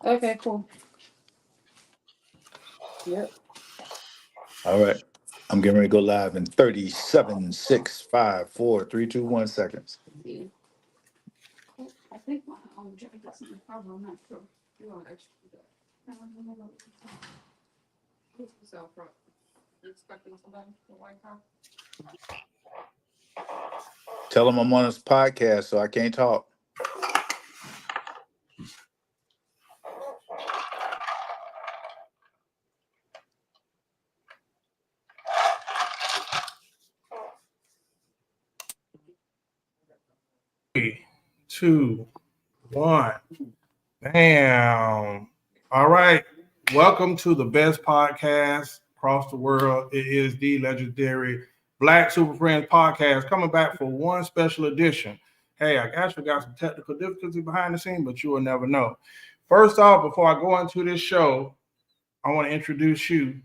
Okay, cool. Yep. All right. I'm getting ready to go live in 37, 6, 5, 4, 3, 2, 1 seconds. Yeah. I think my jacket is in the cover. I'm not sure. You want extra? Who's this out front? You expecting somebody? The white car? Tell them I'm on this podcast, so I can't talk. Three, two, one. Bam. All right. Welcome to the best podcast across the world. It is the legendary Black Super Friends podcast coming back for one special edition. Hey, I actually got some technical difficulty behind the scenes, but you will never know. First off, before I go into this show, I want to introduce you.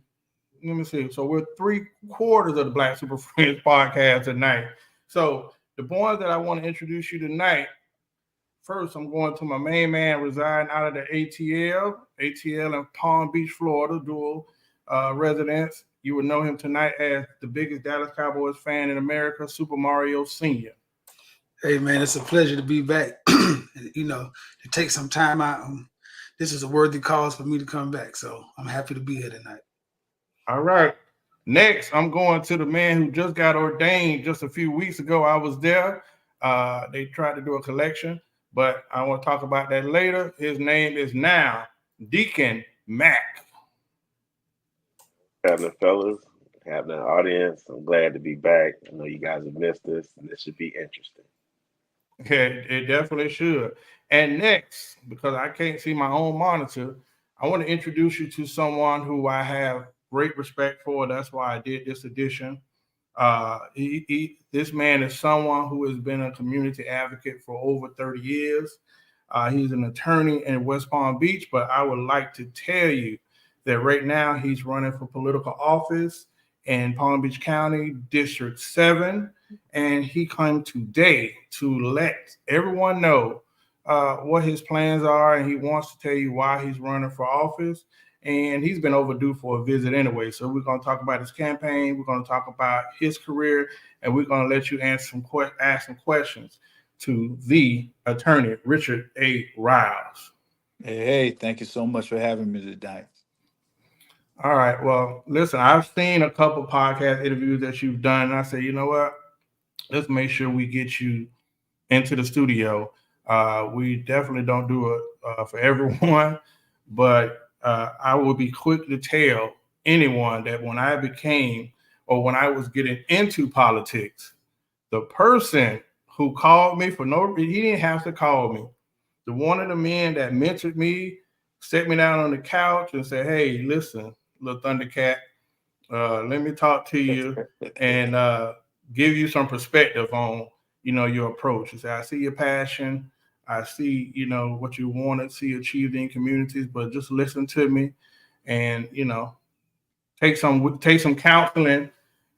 Let me see. So we're 3/4 of the Black Super Friends podcast tonight. So the boys that I want to introduce you tonight. First, I'm going to my main man residing out of the ATL in Palm Beach, Florida, dual residence. You would know him tonight as the biggest Dallas Cowboys fan in America, Super Mario Sr. Hey man, it's a pleasure to be back. To take some time out. This is a worthy cause for me to come back, so I'm happy to be here tonight. All right. Next, I'm going to the man who just got ordained just a few weeks ago. I was there. They tried to do a collection, but I want to talk about that later. His name is now Deacon Mac. Happening, fellas, happening, audience. I'm glad to be back. I know you guys have missed this, and this should be interesting. It definitely should. And next, because I can't see my own monitor, I want to introduce you to someone who I have great respect for. That's why I did this edition. This man is someone who has been a community advocate for over 30 years. He's an attorney in West Palm Beach, but I would like to tell you that right now he's running for political office in Palm Beach County, District 7. And he came today to let everyone know what his plans are. And he wants to tell you why he's running for office. And he's been overdue for a visit anyway. So we're going to talk about his campaign. We're going to talk about his career. And we're going to let you ask some questions to the attorney, Richard A. Ryles. Hey, thank you so much for having me tonight. All right. Well, listen, I've seen a couple podcast interviews that you've done. And I say, you know what? Let's make sure we get you into the studio. We definitely don't do it for everyone, but I will be quick to tell anyone that when I became or when I was getting into politics, the person who called me for no reason, he didn't have to call me. The one of the men that mentored me, set me down on the couch and said, hey, listen, little Thundercat, let me talk to you and give you some perspective on, your approach. He said, I see your passion. I see, what you want to see achieved in communities, but just listen to me and, take some counseling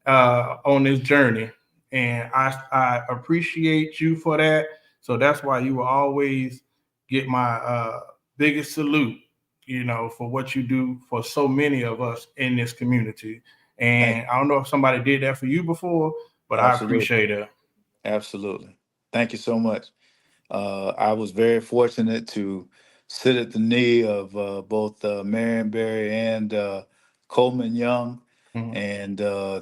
on this journey. And I appreciate you for that. So that's why you will always get my biggest salute, for what you do for so many of us in this community. And I don't know if somebody did that for you before, but Absolutely. I appreciate it. Absolutely. Thank you so much. I was very fortunate to sit at the knee of both Marion Barry and Coleman Young and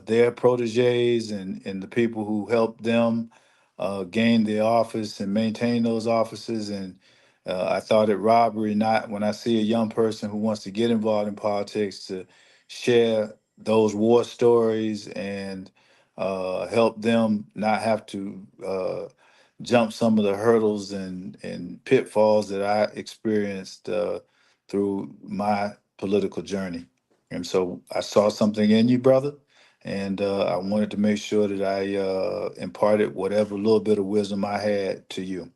their proteges and the people who helped them gain the office and maintain those offices. And I thought it robbery not when I see a young person who wants to get involved in politics to share those war stories and help them not have to jump some of the hurdles and pitfalls that I experienced through my political journey. And so I saw something in you, brother, and I wanted to make sure that I imparted whatever little bit of wisdom I had to you.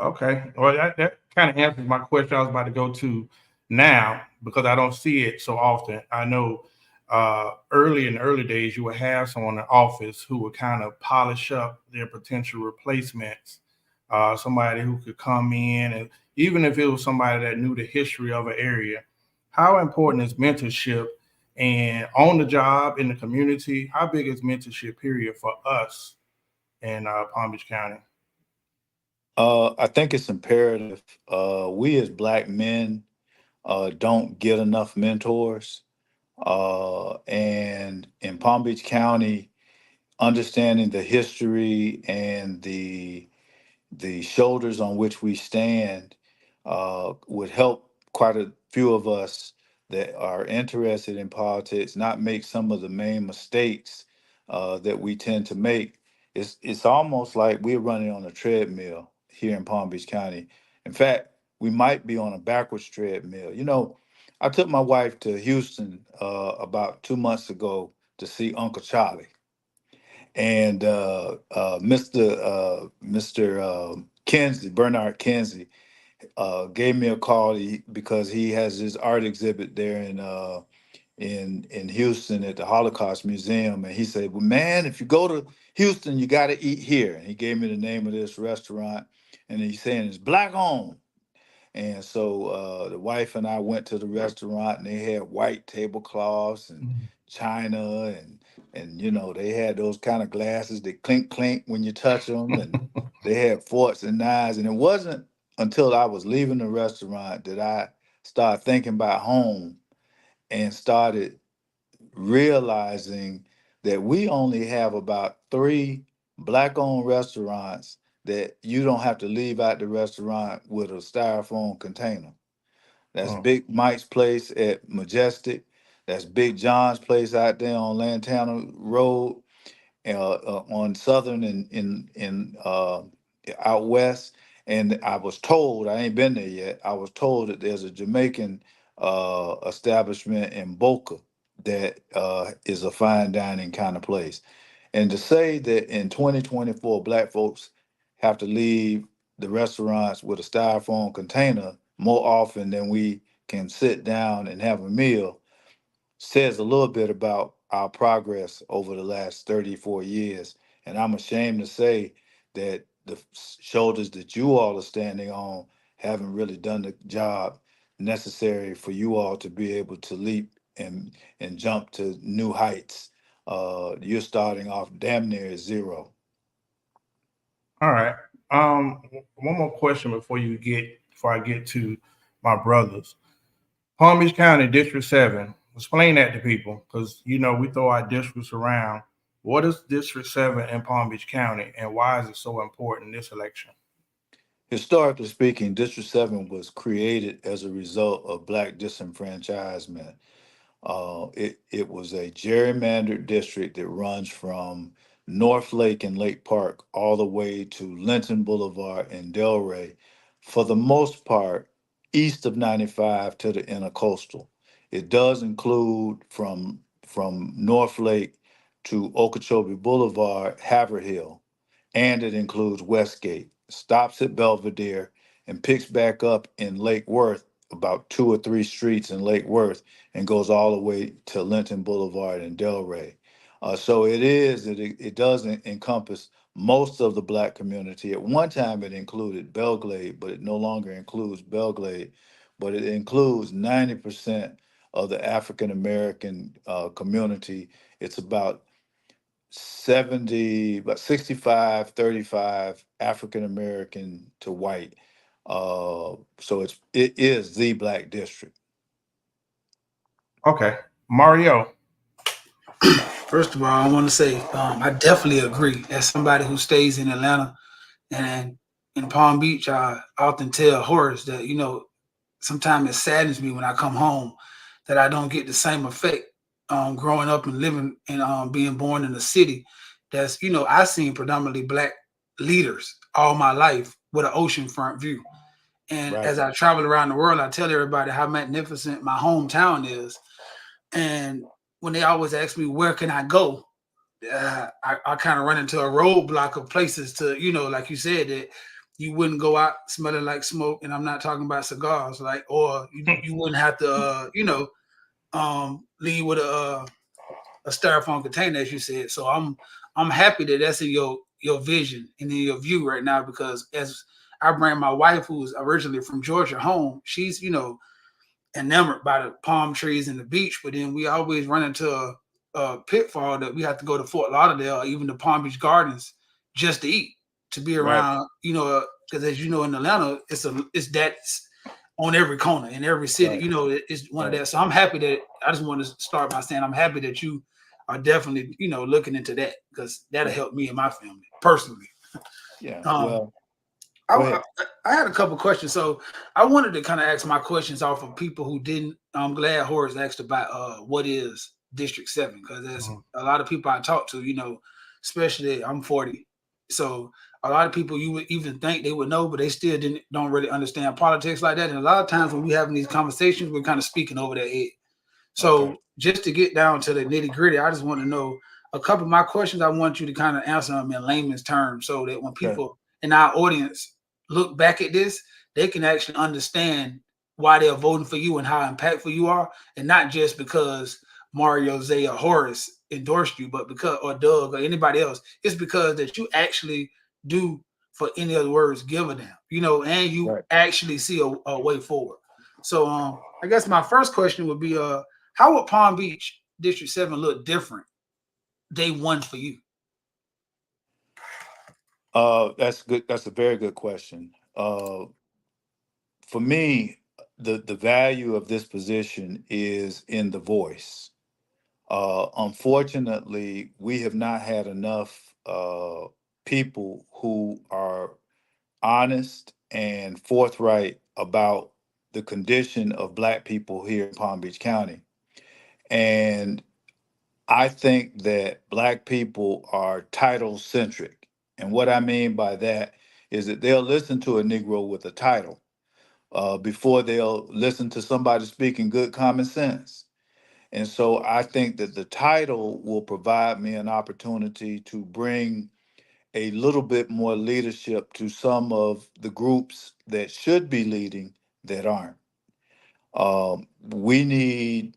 Okay. Well, that kind of answers my question I was about to go to now because I don't see it so often. I know early in the early days, you would have someone in office who would kind of polish up their potential replacements. Somebody who could come in and, even if it was somebody that knew the history of an area, how important is mentorship and on the job in the community? How big is mentorship period for us in Palm Beach County? I think it's imperative. We as Black men don't get enough mentors. And in Palm Beach County, understanding the history and the shoulders on which we stand would help quite a few of us that are interested in politics not make some of the main mistakes that we tend to make. It's almost like we're running on a treadmill here in Palm Beach County. In fact, we might be on a backwards treadmill. You know, I took my wife to Houston about 2 months ago to see Uncle Charlie, and Mr. Kinsey, Bernard Kinsey, gave me a call because he has his art exhibit there in Houston at the Holocaust Museum, and he said, "Well, man, if you go to Houston, you got to eat here." And he gave me the name of this restaurant, and he's saying it's Black owned. And so the wife and I went to the restaurant, and they had white tablecloths and china, and you know they had those kind of glasses that clink clink when you touch them, and they had forks and knives. And it wasn't until I was leaving the restaurant that I started thinking about home and started realizing that we only have about 3 Black-owned restaurants that you don't have to leave out the restaurant with a styrofoam container. That's Mm. Big Mike's Place at Majestic. That's Big John's Place out there on Lantana Road, on Southern in out west. And I was told, I ain't been there yet, I was told that there's a Jamaican establishment in Boca that is a fine dining kind of place. And to say that in 2024, Black folks have to leave the restaurants with a styrofoam container more often than we can sit down and have a meal says a little bit about our progress over the last 34 years. And I'm ashamed to say that the shoulders that you all are standing on haven't really done the job necessary for you all to be able to leap and jump to new heights. You're starting off damn near zero. All right. One more question before I get to my brothers. Palm Beach County District 7. Explain that to people, because you know we throw our districts around. What is District 7 in Palm Beach County, and why is it so important in this election? Historically speaking, District 7 was created as a result of Black disenfranchisement. It was a gerrymandered district that runs from North Lake and Lake Park all the way to Linton Boulevard and Delray, for the most part, east of 95 to the intercoastal. It does include from North Lake to Okeechobee Boulevard, Haverhill, and it includes Westgate, stops at Belvedere, and picks back up in Lake Worth, about 2 or 3 streets in Lake Worth, and goes all the way to Linton Boulevard and Delray. So it does encompass most of the Black community. At one time, it included Belglade, but it no longer includes Belglade, but it includes 90% of the African American community. It's about 65-35 African American to white. So it is the Black district. Okay, Mario. First of all, I want to say I definitely agree. As somebody who stays in Atlanta and in Palm Beach, I often tell Horace that sometimes it saddens me when I come home that I don't get the same effect growing up and living and being born in a city that's I seen predominantly Black leaders all my life with an oceanfront view. And Right. as I travel around the world, I tell everybody how magnificent my hometown is. And when they always ask me where can I go, I kind of run into a roadblock of places to, like you said, that you wouldn't go out smelling like smoke. And I'm not talking about cigars, or you wouldn't have to, leave with a styrofoam container, as you said. So I'm happy that that's in your vision and in your view right now, because as I bring my wife, who's originally from Georgia, home. She's, enamored by the palm trees and the beach, but then we always run into a pitfall that we have to go to Fort Lauderdale or even the Palm Beach Gardens just to eat, to be Right. around, because as you know, in Atlanta, it's that's on every corner in every city. Right. It's one of Right. that. So I'm happy that I just want to start by saying I'm happy that you are definitely, looking into that, because that'll Yeah. help me and my family personally. Yeah. Um, Well, I, go I, ahead. I had a couple questions. So I wanted to kind of ask my questions off of people who didn't. I'm glad Horace asked about what is District 7, because there's a lot of people I talk to, especially I'm 40. So a lot of people you would even think they would know, but they still don't really understand politics like that. And a lot of times when we having these conversations, we're kind of speaking over their head. So Okay. just to get down to the nitty gritty, I just want to know a couple of my questions. I want you to kind of answer them in layman's terms, so that when Okay. people in our audience look back at this, they can actually understand why they're voting for you and how impactful you are, and not just because Mario, Zay, or Horace endorsed you, but because, or Doug or anybody else. It's because that you actually do, for any other words, give a damn, and you Right. actually see a way forward. So I guess my first question would be how would Palm Beach District 7 look different day one for you? That's good. That's a very good question. For me, the value of this position is in the voice. Unfortunately, we have not had enough people who are honest and forthright about the condition of Black people here in Palm Beach County. And I think that Black people are title centric. And what I mean by that is that they'll listen to a Negro with a title before they'll listen to somebody speaking good common sense. And so I think that the title will provide me an opportunity to bring a little bit more leadership to some of the groups that should be leading that aren't. We need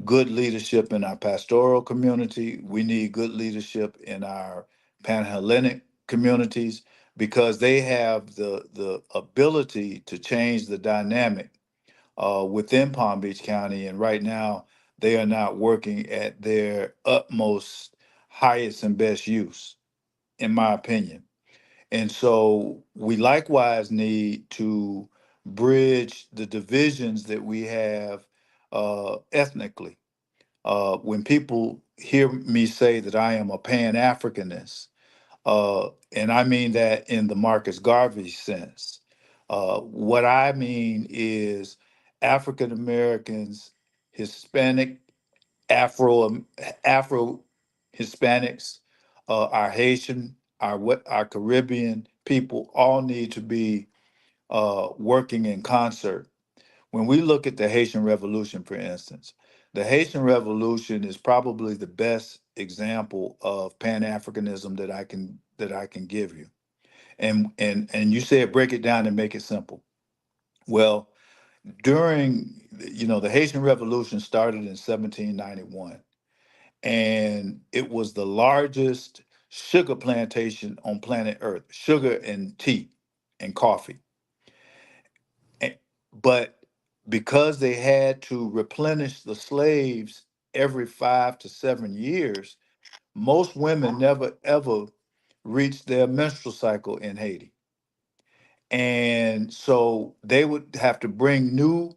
good leadership in our pastoral community. We need good leadership in our Panhellenic communities, because they have the ability to change the dynamic within Palm Beach County. And right now, they are not working at their utmost, highest, and best use, in my opinion. And so we likewise need to bridge the divisions that we have ethnically. When people hear me say that I am a Pan Africanist, and I mean that in the Marcus Garvey sense, what I mean is African Americans, Hispanic, Afro Hispanics, our Haitian, our Caribbean people all need to be working in concert. When we look at the Haitian Revolution, for instance, the Haitian Revolution is probably the best example of Pan Africanism that I can give you. And you said break it down and make it simple. Well, during the Haitian Revolution started in 1791, and it was the largest sugar plantation on planet Earth, sugar and tea and coffee. A- But because they had to replenish the slaves every 5 to 7 years, most women never ever reached their menstrual cycle in Haiti. And so they would have to bring new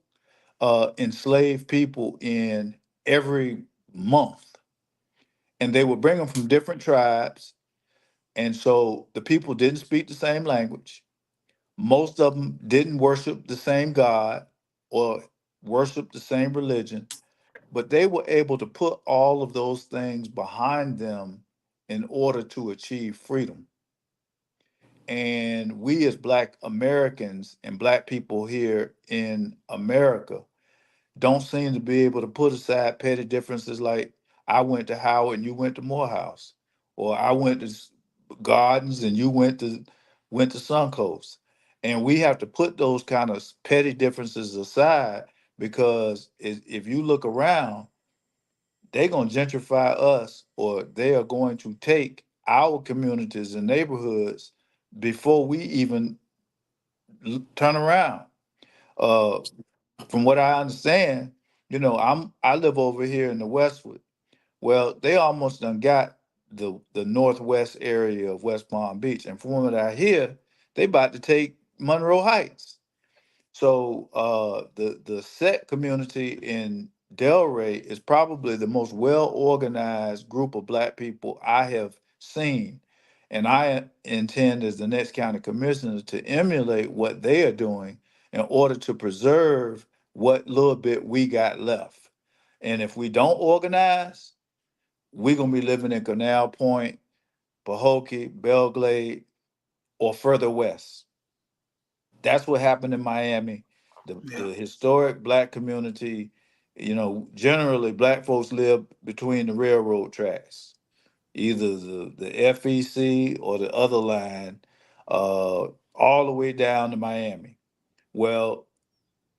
enslaved people in every month. And they would bring them from different tribes. And so the people didn't speak the same language. Most of them didn't worship the same God or worship the same religion, but they were able to put all of those things behind them in order to achieve freedom. And we, as Black Americans and Black people here in America, don't seem to be able to put aside petty differences like I went to Howard and you went to Morehouse, or I went to Gardens and you went to Suncoast. And we have to put those kind of petty differences aside, because if you look around, they're going to gentrify us, or they are going to take our communities and neighborhoods before we even turn around. Uh, from what I understand, I live over here in the Westwood. Well, they almost done got the northwest area of West Palm Beach, and from what I hear, they about to take Monroe Heights. So the set community in Delray is probably the most well organized group of Black people I have seen. And I intend, as the next county commissioner, to emulate what they are doing in order to preserve what little bit we got left. And if we don't organize, we're going to be living in Canal Point, Pahokee, Belglade, or further west. That's what happened in Miami. Yeah. The historic Black community, generally Black folks live between the railroad tracks, either the FEC or the other line, all the way down to Miami. Well,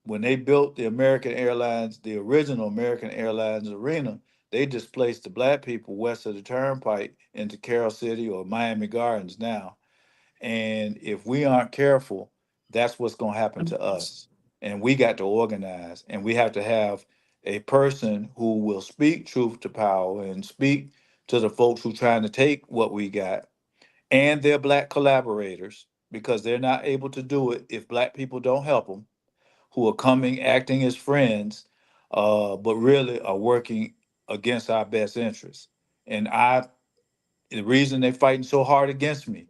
when they built the American Airlines, the original American Airlines arena, they displaced the Black people west of the Turnpike into Carroll City or Miami Gardens now. And if we aren't careful, that's what's going to happen to us. And we got to organize, and we have to have a person who will speak truth to power and speak to the folks who trying to take what we got and their Black collaborators, because they're not able to do it if Black people don't help them, who are coming acting as friends, but really are working against our best interests. And the reason they're fighting so hard against me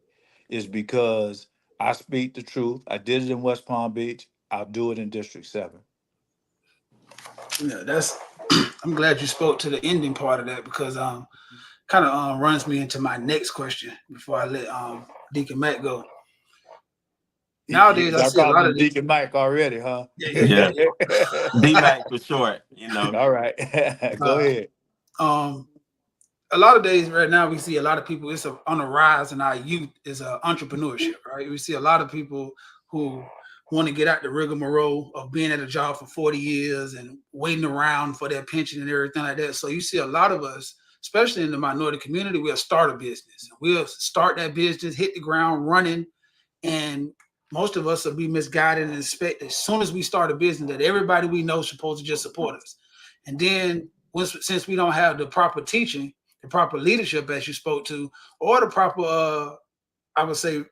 is because I speak the truth. I did it in West Palm Beach. I'll do it in District 7. Yeah, that's. I'm glad you spoke to the ending part of that because kind of runs me into my next question before I let Deacon Matt go. Nowadays, I Y'all see a calling lot him of this. Deacon Mike already, huh? Yeah, D-Mac for short, All right. Go ahead. Um, a lot of days right now we see a lot of people. It's on the rise in our youth is entrepreneurship, right? We see a lot of people who want to get out the rigmarole of being at a job for 40 years and waiting around for their pension and everything like that. So you see a lot of us, especially in the minority community, we'll start a business. We'll start that business, hit the ground running, and most of us will be misguided and expect as soon as we start a business that everybody we know is supposed to just support us. And then since we don't have the proper teaching, the proper leadership as you spoke to, or the proper I would say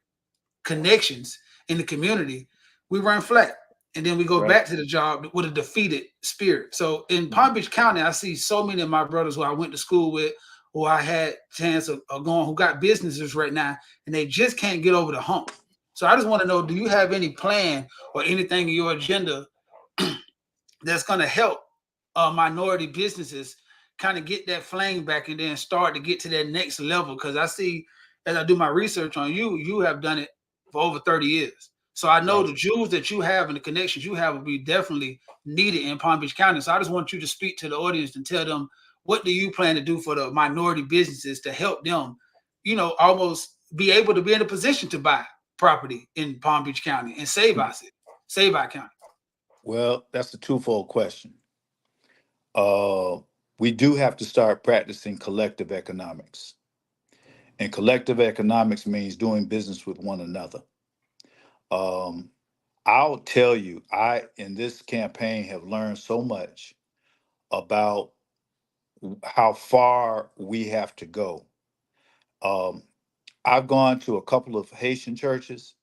connections in the community, we run flat. And then we go Right. back to the job with a defeated spirit. So in Palm Beach County, I see so many of my brothers who I went to school with, who I had chance of going, who got businesses right now, and they just can't get over the hump. So I just want to know, do you have any plan or anything in your agenda that's going to help minority businesses kind of get that flame back and then start to get to that next level? Because I see, as I do my research on you, you have done it for over 30 years. So I know Right. the jewels that you have and the connections you have will be definitely needed in Palm Beach County. So I just want you to speak to the audience and tell them, what do you plan to do for the minority businesses to help them, almost be able to be in a position to buy property in Palm Beach County and save our city, save our county? Well, that's a twofold question. We do have to start practicing collective economics. And collective economics means doing business with one another. Um, I'll tell you, in this campaign, have learned so much about how far we have to go. Um, I've gone to a couple of Haitian churches,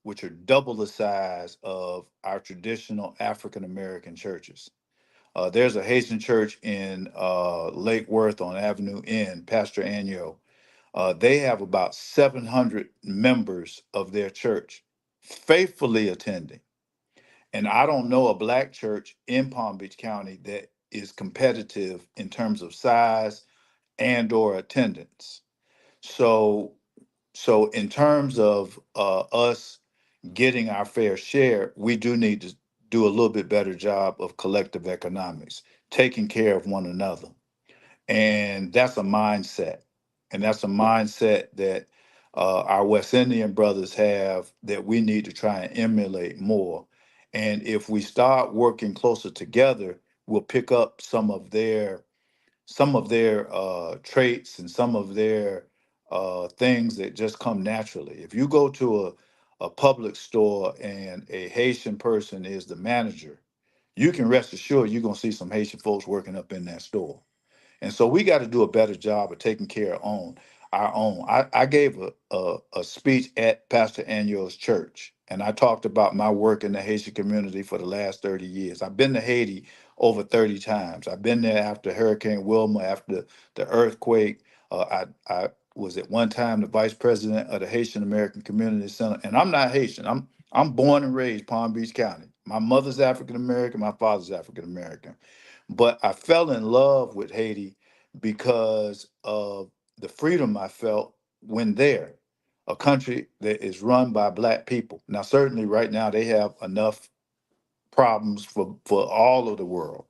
which are double the size of our traditional African American churches. There's a Haitian church in Lake Worth on Avenue N, Pastor Agnew. They have about 700 members of their church faithfully attending. And I don't know a Black church in Palm Beach County that is competitive in terms of size and or attendance. So, so in terms of us getting our fair share, we do need to do a little bit better job of collective economics, taking care of one another. And that's a mindset. And that's a mindset that our West Indian brothers have that we need to try and emulate more. And if we start working closer together, we'll pick up some of their traits and some of their things that just come naturally. If you go to a public store and a Haitian person is the manager, you can rest assured you're gonna see some Haitian folks working up in that store. And so we got to do a better job of taking care of our own. I gave a speech at Pastor Anyo's church, and I talked about my work in the Haitian community for the last 30 years. I've been to Haiti over 30 times. I've been there after Hurricane Wilma, after the earthquake. I was at one time the vice president of the Haitian American Community Center, and I'm not Haitian. I'm born and raised Palm Beach County. My mother's African American, my father's African American. But I fell in love with Haiti because of the freedom I felt when there, a country that is run by Black people. Now, certainly right now they have enough problems for all of the world,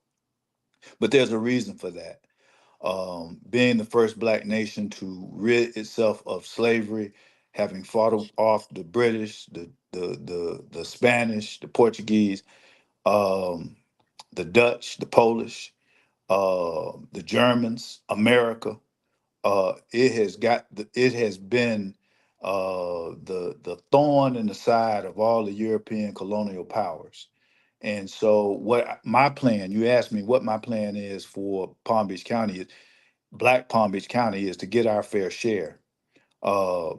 but there's a reason for that. Being the first Black nation to rid itself of slavery, having fought off the British, the Spanish, the Portuguese, um, the Dutch, the Polish, the Germans, America. It has been the thorn in the side of all the European colonial powers. And so, what my plan? You asked me what my plan is for Palm Beach County. Black Palm Beach County is to get our fair share.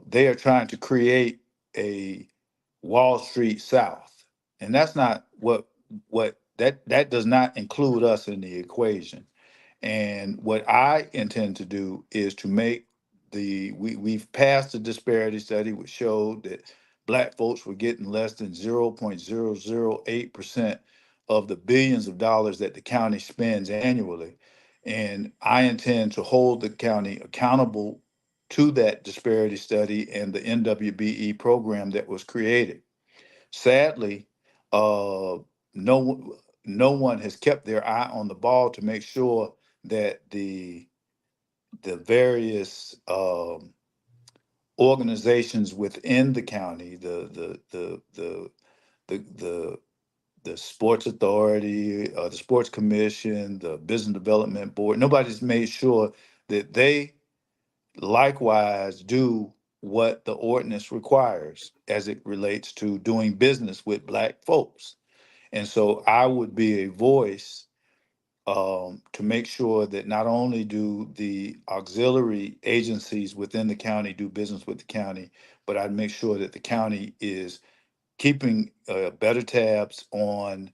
They are trying to create a Wall Street South, and that's not what that does not include us in the equation. And what I intend to do is to make we've passed a disparity study which showed that Black folks were getting less than 0.008% of the billions of dollars that the county spends annually. And I intend to hold the county accountable to that disparity study and the NWBE program that was created. Sadly, uh, no no one has kept their eye on the ball to make sure that the various organizations within the county, the the sports authority, the sports commission, the business development board, nobody's made sure that they likewise do what the ordinance requires as it relates to doing business with Black folks. And so I would be a voice to make sure that not only do the auxiliary agencies within the county do business with the county, but I'd make sure that the county is keeping better tabs on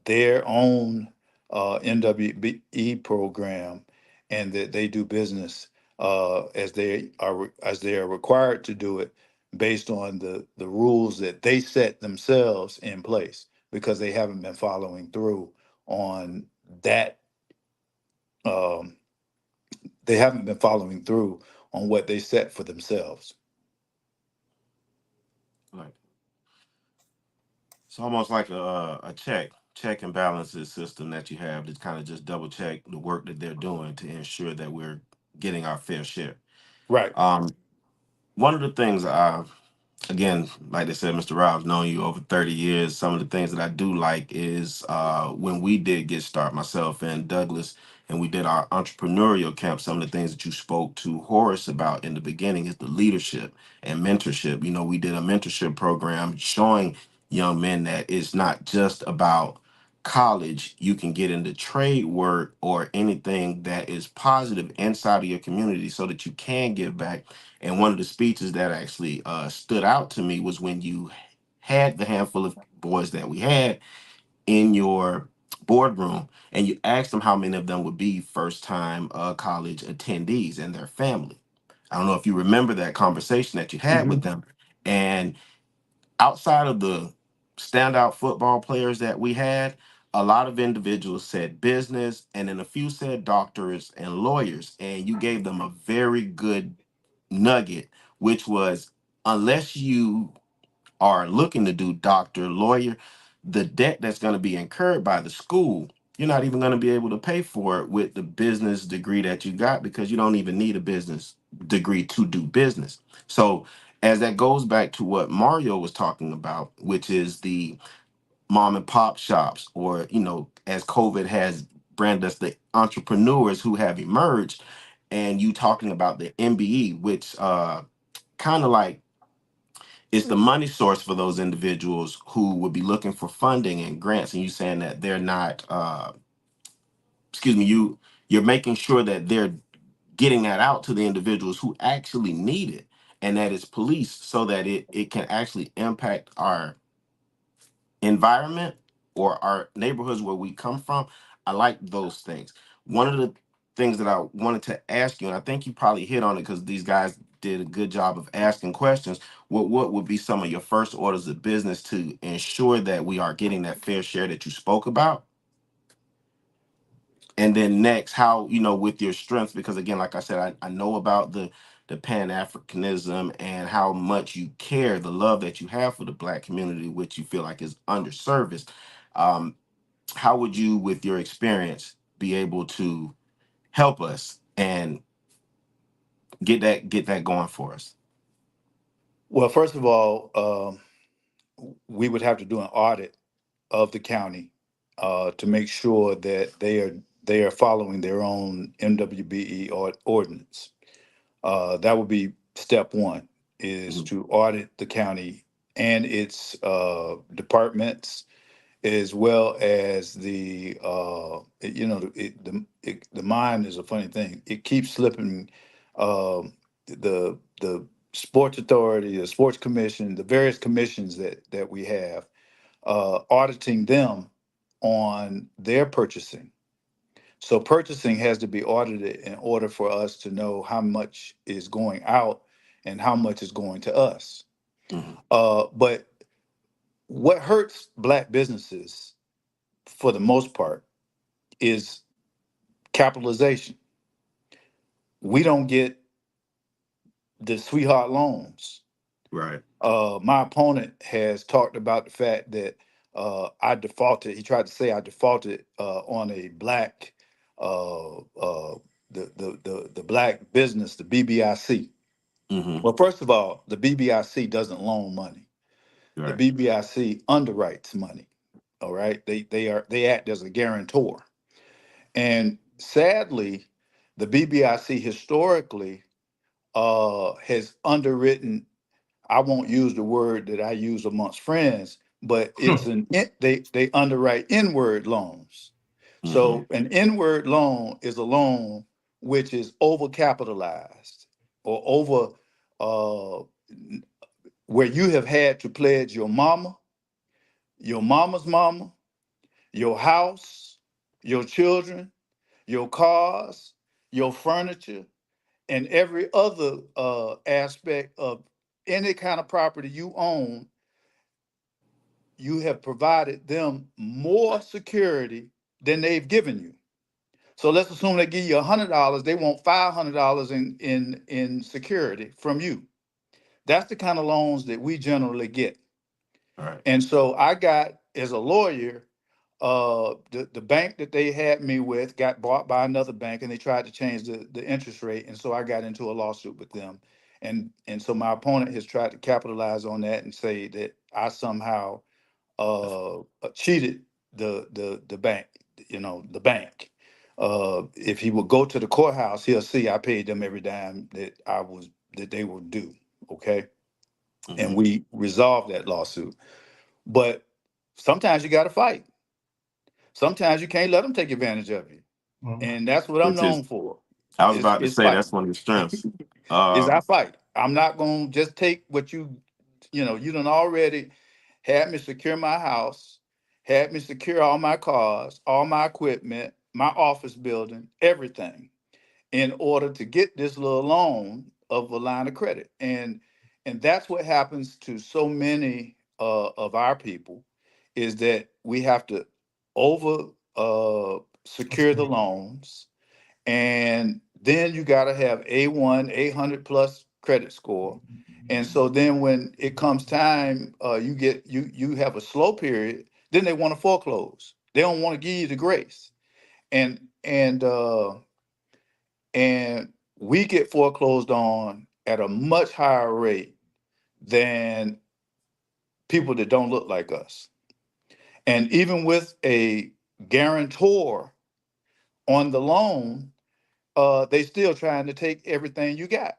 their own NWBE program, and that they do business as they are required to do it based on the rules that they set themselves in place, because they haven't been following through on that. Um, they haven't been following through on what they set for themselves. Like it's almost like a check and balances system that you have to kind of just double check the work that they're doing to ensure that we're getting our fair share. Right. Um, One of the things again, like I said, Mr. Rob's known you over 30 years. Some of the things that I do like is when we did get started, myself and Douglas, and we did our entrepreneurial camp, some of the things that you spoke to Horace about in the beginning is the leadership and mentorship. You know, we did a mentorship program showing young men that it's not just about college. You can get into trade work or anything that is positive inside of your community so that you can give back. And one of the speeches that actually stood out to me was when you had the handful of boys that we had in your boardroom and you asked them how many of them would be first time college attendees and their family. I don't know if you remember that conversation that you had with Mhm. them. And outside of the standout football players that we had, a lot of individuals said business, and then a few said doctors and lawyers. And you gave them a very good nugget, which was unless you are looking to do doctor, lawyer, the debt that's going to be incurred by the school, you're not even going to be able to pay for it with the business degree that you got because you don't even need a business degree to do business. So, as that goes back to what Mario was talking about, which is the mom and pop shops, or, you know, as COVID has branded us, the entrepreneurs who have emerged, and you talking about the MBE, which kind of like is the money source for those individuals who would be looking for funding and grants, and you saying that they're not, excuse me, you're making sure that they're getting that out to the individuals who actually need it, and that it's policed so that it can actually impact our environment or our neighborhoods where we come from. I like those things. One of the things that I wanted to ask you, and I think you probably hit on it because these guys did a good job of asking questions. What would be some of your first orders of business to ensure that we are getting that fair share that you spoke about? And then next, how, with your strengths, because again, like I said, I know about the Pan-Africanism and how much you care, the love that you have for the Black community, which you feel like is underserviced. Um, how would you, with your experience, be able to help us and get that going for us? Well, first of all, we would have to do an audit of the county to make sure that they are following their own MWBE ordinance. That would be step one, is Mhm. to audit the county and its departments, as well as the mind is a funny thing. It keeps slipping. The sports authority, the sports commission, the various commissions that we have, auditing them on their purchasing. So purchasing has to be audited in order for us to know how much is going out and how much is going to us. Mhm. But what hurts Black businesses for the most part is capitalization. We don't get the sweetheart loans. Right. My opponent has talked about the fact that I defaulted. He tried to say I defaulted on a Black, the Black business, the BBIC. Hmm. Well, first of all, the BBIC doesn't loan money. The Right. BBIC underwrites money. All right, they act as a guarantor. And sadly, the BBIC historically has underwritten. I won't use the word that I use amongst friends, but they underwrite inward loans. Hmm. So an inward loan is a loan which is overcapitalized or over uh, where you have had to pledge your mama, your mama's mama, your house, your children, your cars, your furniture, and every other aspect of any kind of property you own. You have provided them more security than they've given you. So let's assume they give you $100, they want $500 in security from you. That's the kind of loans that we generally get. All right. And so I got, as a lawyer, the bank that they had me with got bought by another bank, and they tried to change the interest rate, and so I got into a lawsuit with them, and so my opponent has tried to capitalize on that and say that I somehow cheated the bank, the bank. If he would go to the courthouse, he'll see I paid them every dime that they were due. Okay, and Hmm. we resolved that lawsuit. But sometimes you got to fight. Sometimes you can't let them take advantage of you, Mhm. and that's what I'm Which is, known for. I was Is about to is say, that's fighting. one of your strengths. Is Uh, I fight. I'm not gonna just take what you done already had me secure my house, had me secure all my cars, all my equipment, my office building, everything, in order to get this little loan of a line of credit. And that's what happens to so many of our people, is that we have to over That's secure the good. loans, and then you got to have A1, 800 plus credit score. And so then when it comes time, you have a slow period, then they want to foreclose. They don't want to give you the grace. And and uh and we get foreclosed on at a much higher rate than people that don't look like us. And even with a guarantor on the loan, they still trying to take everything you got.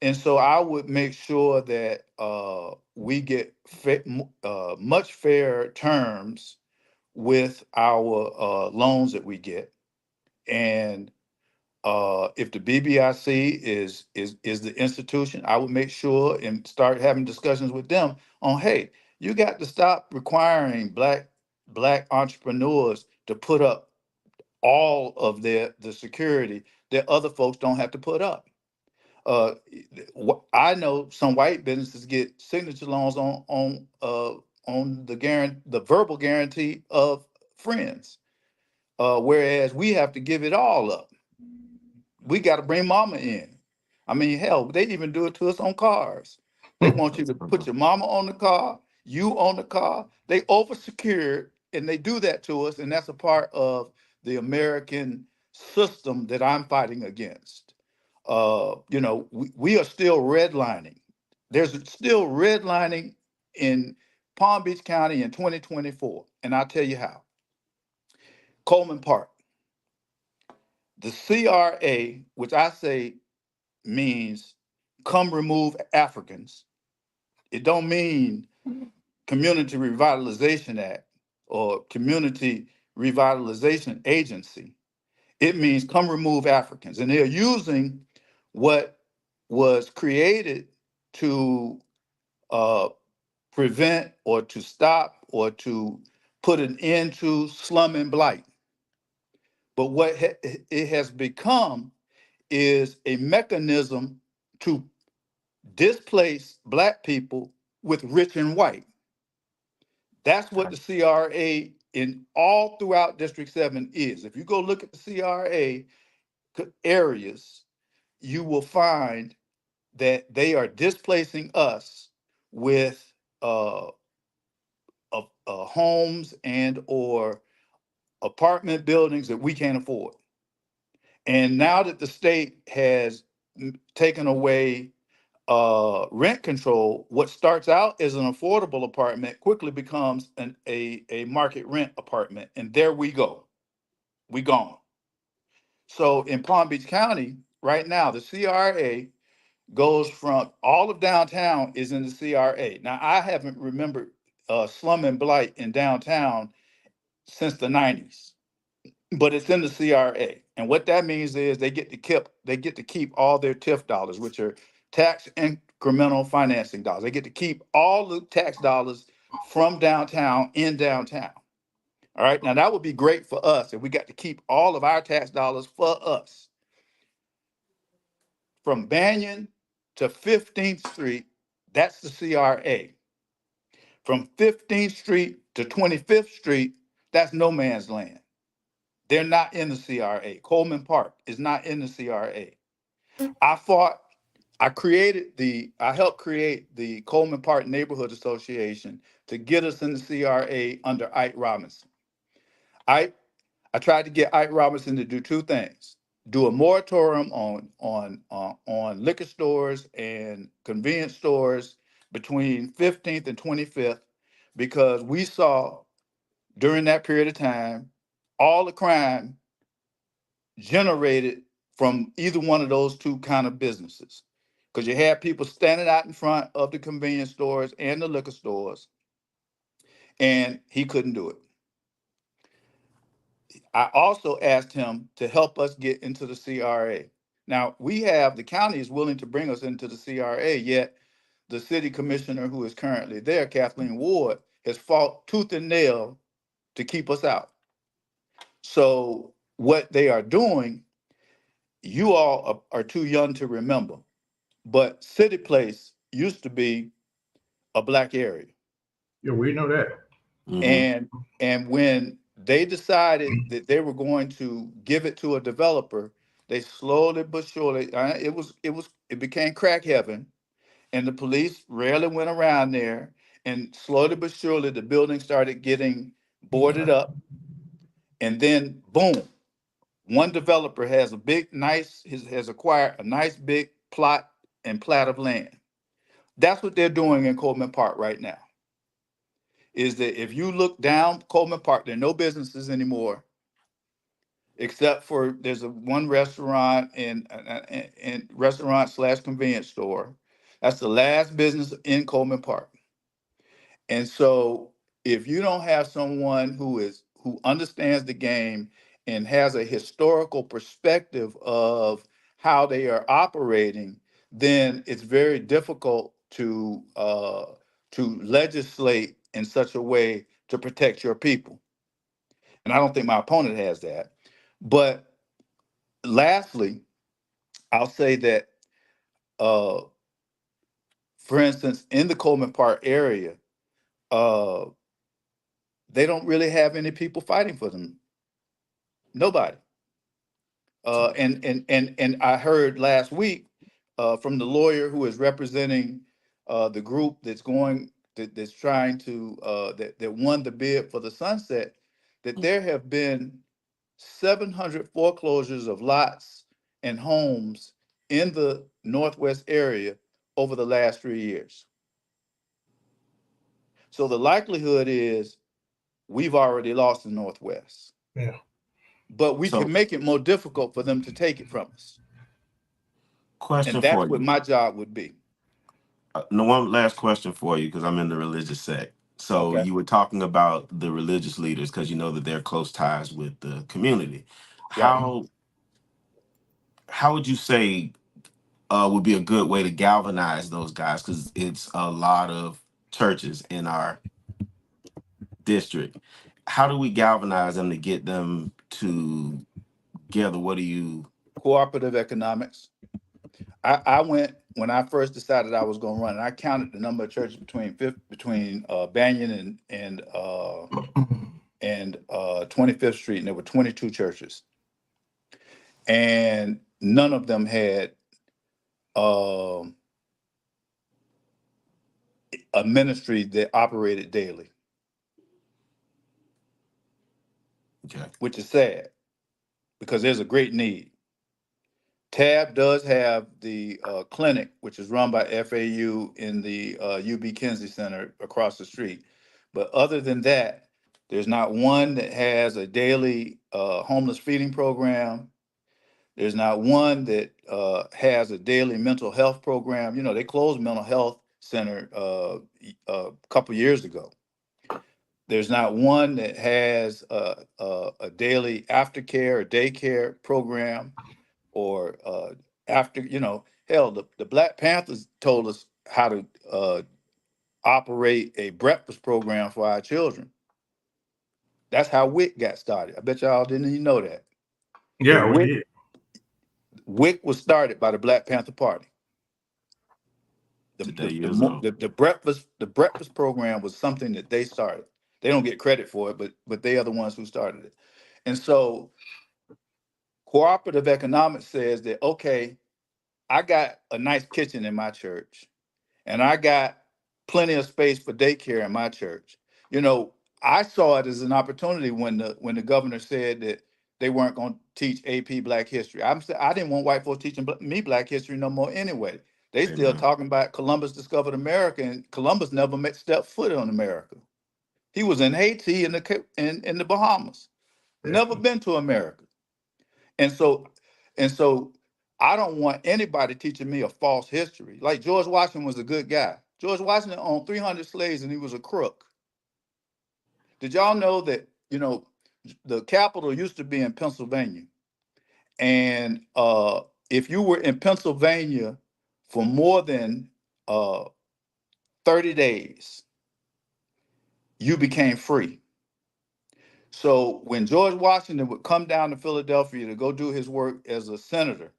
And so I would make sure that we get much fairer terms with our loans that we get. And if the BBIC is the institution, I would make sure and start having discussions with them on, hey, you got to stop requiring black entrepreneurs to put up all of the security that other folks don't have to put up. I know some white businesses get signature loans on the verbal guarantee of friends, whereas we have to give it all up. We got to bring mama in. I mean, hell, they even do it to us on cars. They want you to put your mama on the car, you on the car. They over secured, and they do that to us, and that's a part of the American system that I'm fighting against. We are still redlining. There's still redlining in Palm Beach County in 2024, and I'll tell you how. Coleman Park, the CRA, which I say means come remove Africans. It don't mean Community Revitalization Act or Community Revitalization Agency. It means come remove Africans. And they're using what was created to prevent or to stop or to put an end to slum and blight. But what it has become is a mechanism to displace black people with rich and white. That's what the CRA in all throughout District 7 is. If you go look at the CRA areas, you will find that they are displacing us with homes and or apartment buildings that we can't afford. And now that the state has taken away rent control, what starts out as an affordable apartment quickly becomes a market rent apartment. And there we go. We gone. So in Palm Beach County, right now, the CRA goes from all of downtown is in the CRA. Now, I haven't remembered slum and blight in downtown since the 90s, but it's in the CRA. And what that means is they get to keep all their TIF dollars, which are tax incremental financing dollars. They get to keep all the tax dollars from downtown in downtown. All right. Now that would be great for us if we got to keep all of our tax dollars for us. From Banyan to 15th Street, that's the CRA. From 15th Street to 25th Street, that's no man's land. They're not in the CRA. Coleman Park is not in the CRA. I helped create the Coleman Park Neighborhood Association to get us in the CRA under Ike Robinson. I tried to get Ike Robinson to do two things: do a moratorium on liquor stores and convenience stores between 15th and 25th, because we saw during that period of time all the crime generated from either one of those two kind of businesses. Because you had people standing out in front of the convenience stores and the liquor stores, and he couldn't do it. I also asked him to help us get into the CRA. Now, the county is willing to bring us into the CRA, yet the city commissioner who is currently there, Kathleen Ward, has fought tooth and nail to keep us out. So what they are doing, you all are too young to remember, but City Place used to be a black area. Yeah, we know that. And when they decided that they were going to give it to a developer, they slowly but surely it became crack heaven, and the police rarely went around there. And slowly but surely, the building started getting boarded up, and then boom, one developer has has acquired a nice big plot and plat of land. That's what they're doing in Coleman Park right now. Is that if you look down Coleman Park, there are no businesses anymore. except for there's one restaurant and restaurant / convenience store. That's the last business in Coleman Park. And so if you don't have someone who understands the game and has a historical perspective of how they are operating, then it's very difficult to legislate in such a way to protect your people. And I don't think my opponent has that. But lastly, I'll say that, uh, for instance, in the Coleman Park area, uh, they don't really have any people fighting for them. Nobody. And I heard last week from the lawyer who is representing the group that's trying to that won the bid for the sunset, that there have been 700 foreclosures of lots and homes in the Northwest area over the last 3 years. So the likelihood is we've already lost the Northwest. Yeah. But we So, can make it more difficult for them to take it from us. question And for that's what you. my job would be. No, one last question for you because I'm in the religious sect. So Okay. you were talking about the religious leaders because you know that they're close ties with the community. Yeah. How would you say would be a good way to galvanize those guys? Because it's a lot of churches in our district. How do we galvanize them to get them together? What do you? Cooperative economics. I went when I first decided I was going to run, and I counted the number of churches between Banyan and 25th Street, and there were 22 churches, and none of them had um, a ministry that operated daily, Okay. which is sad because there's a great need. TAB does have the clinic, which is run by FAU in the UB Kinsey Center across the street. But other than that, there's not one that has a daily homeless feeding program. There's not one that has a daily mental health program. You know, they closed mental health center a couple years ago. There's not one that has a daily aftercare or daycare program, or after, hell, the Black Panthers told us how to operate a breakfast program for our children. That's how WIC got started. I bet y'all didn't even know that. Yeah, we did. WIC was started by the Black Panther Party. Today years old. The breakfast program was something that they started. They don't get credit for it, but they are the ones who started it. And so cooperative economics says that, okay, I got a nice kitchen in my church, and I got plenty of space for daycare in my church. I saw it as an opportunity when the governor said that they weren't going to teach AP Black history. I didn't want white folks teaching me Black history no more anyway. They still Amen. talking about Columbus discovered America, and Columbus never stepped foot on America. He was in Haiti in the Bahamas, never been to America. And so I don't want anybody teaching me a false history. Like George Washington was a good guy. George Washington owned 300 slaves and he was a crook. Did y'all know that, the capital used to be in Pennsylvania? And if you were in Pennsylvania for more than 30 days, you became free. So when George Washington would come down to Philadelphia to go do his work as a senator,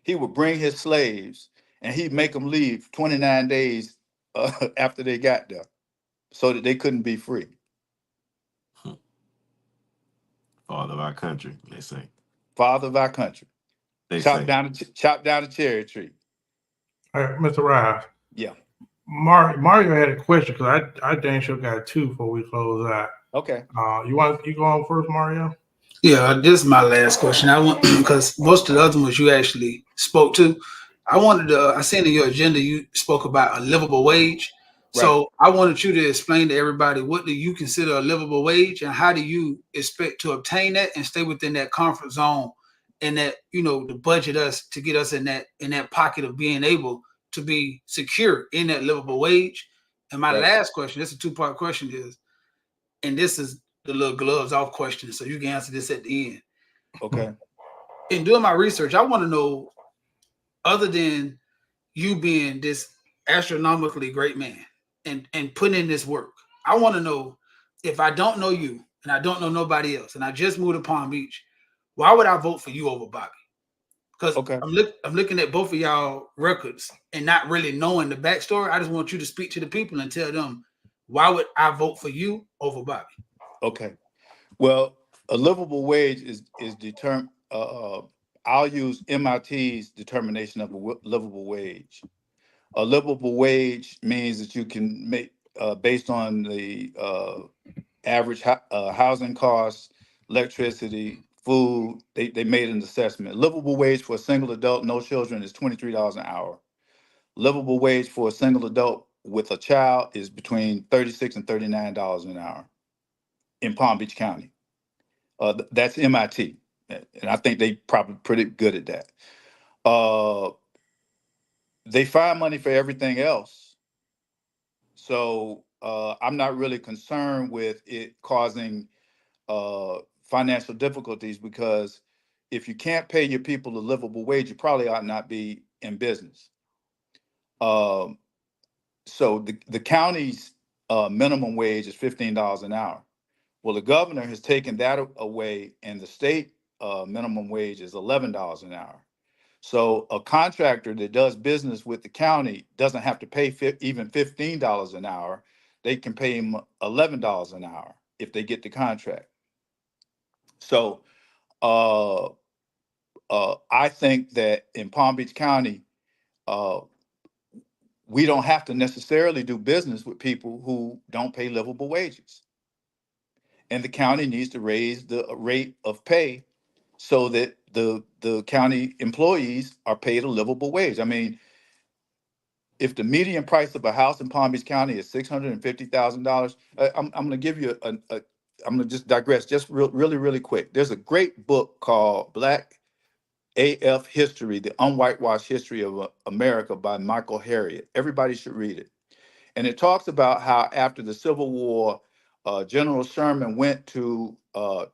he would bring his slaves and he'd make them leave 29 days after they got there so that they couldn't be free. Father of our country, they say. Father of our country. They Chop say. down a cherry tree. All right, Mr. Ryles. Yeah. Mario had a question because I dang sure got two before we close out. Okay. You go on first, Mario? Yeah, this is my last question. I want because most of the other ones you actually spoke to. I seen in your agenda you spoke about a livable wage. Right. So I wanted you to explain to everybody, what do you consider a livable wage, and how do you expect to obtain that and stay within that comfort zone, and that, to budget us to get us in that pocket of being able to be secure in that livable wage. And my Right. last question, it's a two-part question, is, and this is the little gloves off question, so you can answer this at the end. Okay. In doing my research, I want to know, other than you being this astronomically great man and putting in this work, I want to know, if I don't know you and I don't know nobody else and I just moved to Palm Beach, why would I vote for you over Bobby? Because Okay. I'm looking at both of y'all records and not really knowing the backstory. I just want you to speak to the people and tell them, why would I vote for you over Bobby? Okay. Well, a livable wage is determined. I'll use MIT's determination of a livable wage. A livable wage means that you can make, based on the average housing costs, electricity, food. They made an assessment. Livable wage for a single adult, no children, is $23 an hour. Livable wage for a single adult with a child is between $36 and $39 an hour in Palm Beach County. That's MIT, and I think they probably pretty good at that. Uh, they find money for everything else, so I'm not really concerned with it causing financial difficulties, because if you can't pay your people a livable wage, you probably ought not be in business. Um, so the county's minimum wage is $15 an hour. Well, the governor has taken that away, and the state minimum wage is $11 an hour. So a contractor that does business with the county doesn't have to pay even $15 an hour. They can pay him $11 an hour if they get the contract. So uh, I think that in Palm Beach County, uh, we don't have to necessarily do business with people who don't pay livable wages. And the county needs to raise the rate of pay so that the county employees are paid a livable wage. I mean, if the median price of a house in Palm Beach County is $650,000, I'm going to give you I'm going to just digress just really quick. There's a great book called Black AF History, the Unwhitewashed History of America by Michael Harriot. Everybody should read it. And it talks about how after the Civil War, General Sherman went to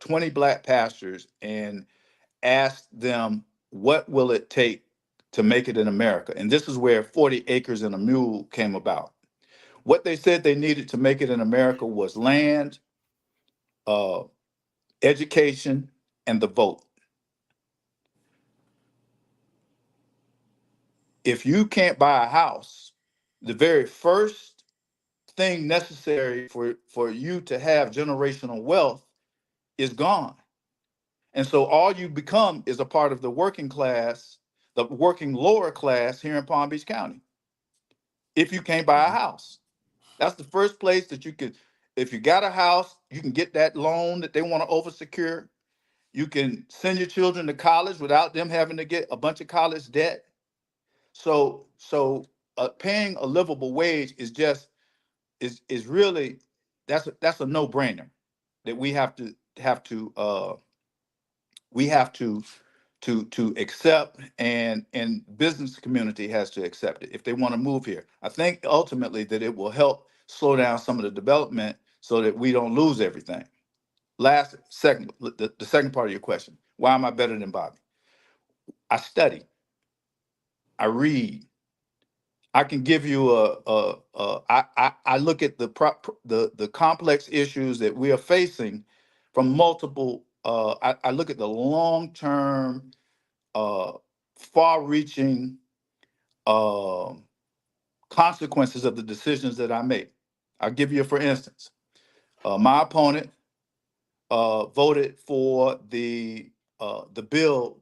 20 black pastors and asked them, what will it take to make it in America? And this is where 40 acres and a mule came about. What they said they needed to make it in America was land, uh, education, and the vote. If you can't buy a house, the very first thing necessary for you to have generational wealth is gone. And so all you become is a part of the working class, the working lower class here in Palm Beach County. If you can't buy a house, that's the first place that you could, if you got a house, you can get that loan that they want to oversecure. You can send your children to college without them having to get a bunch of college debt. So paying a livable wage is just is really, that's a no brainer that we have to accept, and business community has to accept it if they want to move here. I think ultimately that it will help slow down some of the development so that we don't lose everything. The second part of your question, why am I better than Bobby? I study, I read, I can give you I look at the complex issues that we are facing from multiple. I look at the long term, uh, far reaching uh, consequences of the decisions that I make. I'll give you, for instance, my opponent voted for the bill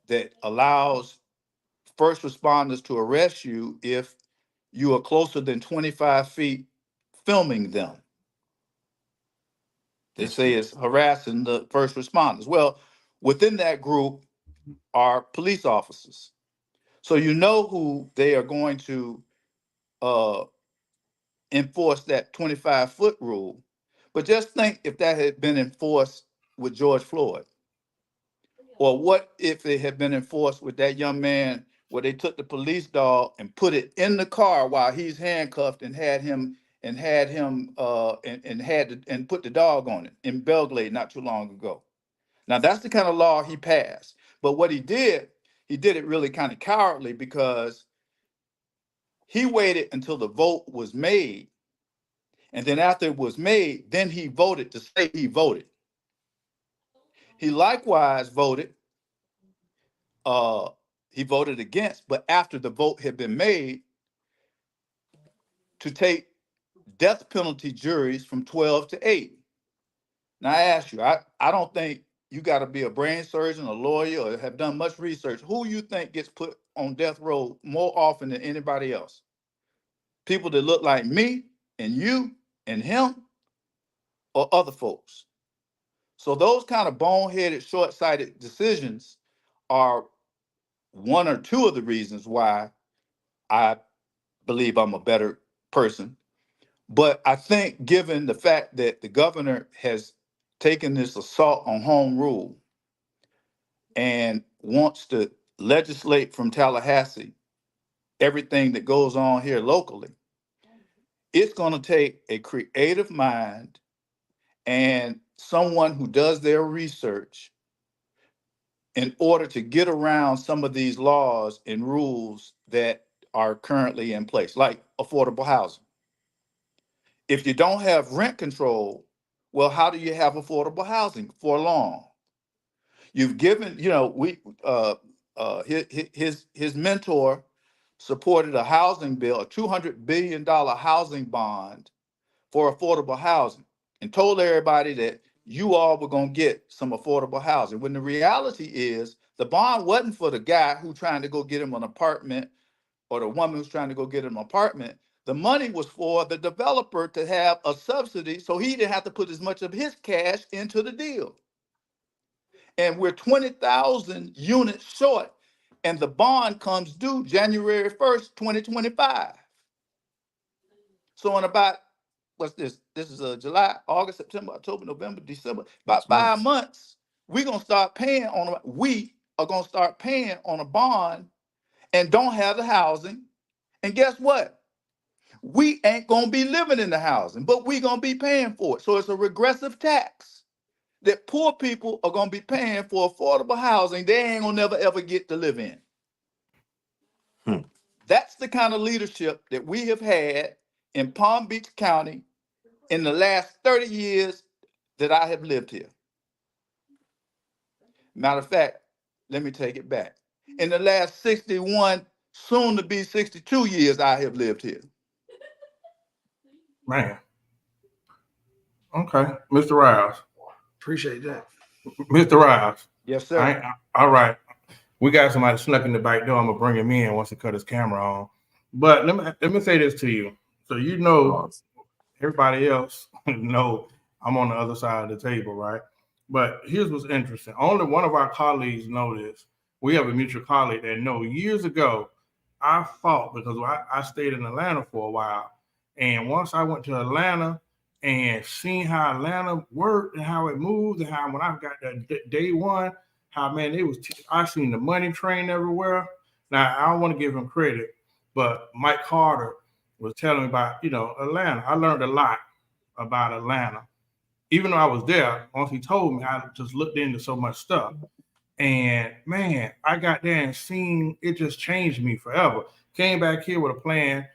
that allows first responders to arrest you if you are closer than 25 feet filming them. They say it's harassing the first responders. Well, within that group are police officers. So you know who they are going to uh, enforce that 25-foot rule. But just think if that had been enforced with George Floyd, or what if it had been enforced with that young man where they took the police dog and put it in the car while he's handcuffed and had him and put the dog on it in Belgrade not too long ago. Now that's the kind of law he passed. But what he did it really kind of cowardly, because he waited until the vote was made. And then after it was made, then he voted to say he voted. He likewise voted against, but after the vote had been made, to take death penalty juries from 12 to 8. Now I ask you, I don't think you got to be a brain surgeon, a lawyer, or have done much research. Who you think gets put on death row more often than anybody else? People that look like me and you and him, or other folks? So those kind of boneheaded, short-sighted decisions are one or two of the reasons why I believe I'm a better person. But I think given the fact that the governor has taken this assault on home rule and wants to legislate from Tallahassee everything that goes on here locally, it's going to take a creative mind and someone who does their research in order to get around some of these laws and rules that are currently in place, like affordable housing. If you don't have rent control, well, how do you have affordable housing for long? You've given, his mentor supported a housing bill, a $200 billion housing bond for affordable housing, and told everybody that you all were going to get some affordable housing. When the reality is the bond wasn't for the guy who's trying to go get him an apartment, or the woman who's trying to go get him an apartment. The money was for the developer to have a subsidy so he didn't have to put as much of his cash into the deal. And we're 20,000 units short, and the bond comes due January 1st, 2025. So in about, what's this? This is July, August, September, October, November, December, about 5 months, we are going to start paying on a bond and don't have the housing. And guess what? We ain't going to be living in the housing, but we going to be paying for it. So it's a regressive tax that poor people are going to be paying for affordable housing they ain't going to never, ever get to live in. That's the kind of leadership that we have had in Palm Beach County in the last 30 years that I have lived here. Matter of fact, let me take it back. In the last 61, soon to be 62 years I have lived here. Man. Okay. Mr. Ryles. Appreciate that. Mr. Ryles. Yes, sir. All right. We got somebody snuck in the back door. I'm gonna bring him in once he cut his camera on. But let me say this to you. So you know, everybody else know I'm on the other side of the table, right? But here's what's interesting. Only one of our colleagues know this. We have a mutual colleague that know years ago, I fought because I stayed in Atlanta for a while. And once I went to Atlanta and seen how Atlanta worked and how it moved, and how when I got that day one, how, man, I seen the money train everywhere. Now, I don't want to give him credit, but Mike Carter was telling me about, Atlanta. I learned a lot about Atlanta. Even though I was there, once he told me, I just looked into so much stuff. And man, I got there and seen it just changed me forever. Came back here with a plan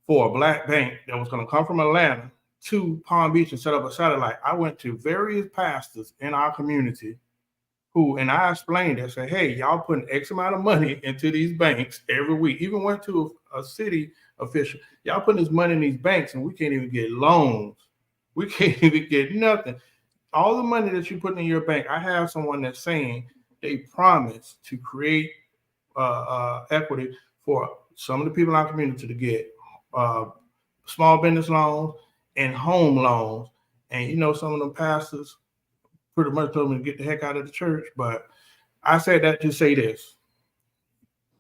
for a black bank that was going to come from Atlanta to Palm Beach and set up a satellite. I went to various pastors in our community and I explained it, said, hey, y'all putting X amount of money into these banks every week. Even went to a city official. Y'all putting this money in these banks and we can't even get loans. We can't even get nothing. All the money that you put in your bank, I have someone that's saying they promise to create equity for some of the people in our community to get small business loans and home loans. And some of them pastors pretty much told me to get the heck out of the church. But I said that to say this.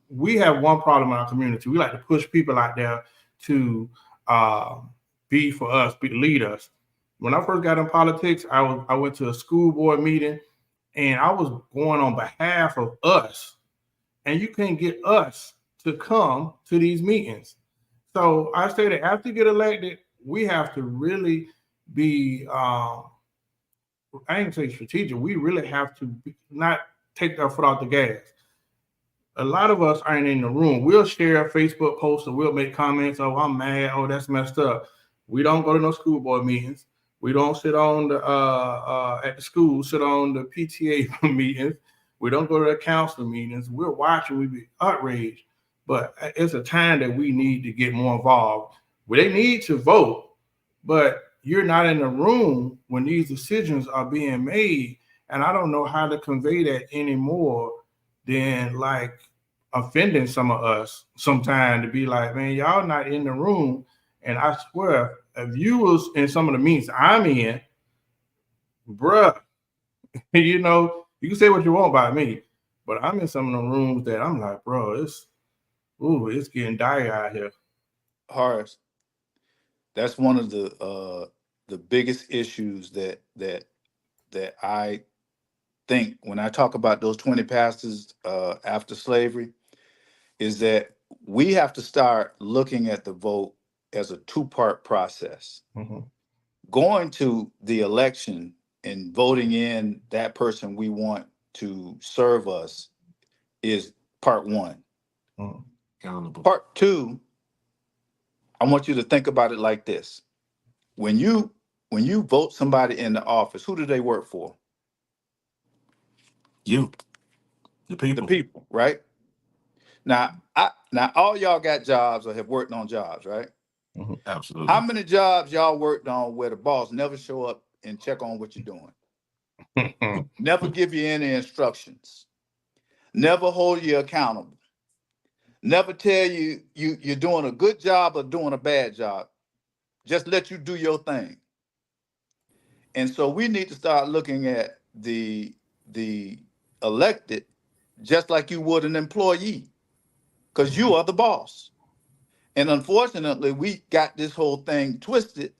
We have one problem in our community. We like to push people out there to be for us, lead us. When I first got in politics, I went to a school board meeting, and I was going on behalf of us, and you can't get us to come to these meetings. So I say that after you get elected, we have to really be, I ain't say strategic. We really have to not take our foot off the gas. A lot of us aren't in the room. We'll share Facebook posts or we'll make comments. Oh, I'm mad. Oh, that's messed up. We don't go to no school board meetings. We don't sit on the at the school, sit on the PTA meetings. We don't go to the council meetings. We're watching. We be outraged. But it's a time that we need to get more involved. Well, they need to vote, but you're not in the room when these decisions are being made. And I don't know how to convey that anymore than like offending some of us sometime, to be like, man, y'all not in the room. And I swear, if you was in some of the meetings I'm in, bruh, you know, you can say what you want about me, but I'm in some of the rooms that I'm like, bro, it's getting dire out here. Horace, that's one of the biggest issues that I think when I talk about those 20 pastors after slavery, is that we have to start looking at the vote as a two-part process. Mm-hmm. Going to the election and voting in that person we want to serve us is part one. Mm-hmm. Accountable. Part two, I want you to think about it like this. When you vote somebody in the office, who do they work for? You, the people. The people, right? Now all y'all got jobs or have worked on jobs, right? Mm-hmm. Absolutely. How many jobs y'all worked on where the boss never show up and check on what you're doing? Never give you any instructions. Never hold you accountable. Never tell you you're doing a good job or doing a bad job. Just let you do your thing. And so we need to start looking at the elected just like you would an employee, because you are the boss. And unfortunately, we got this whole thing twisted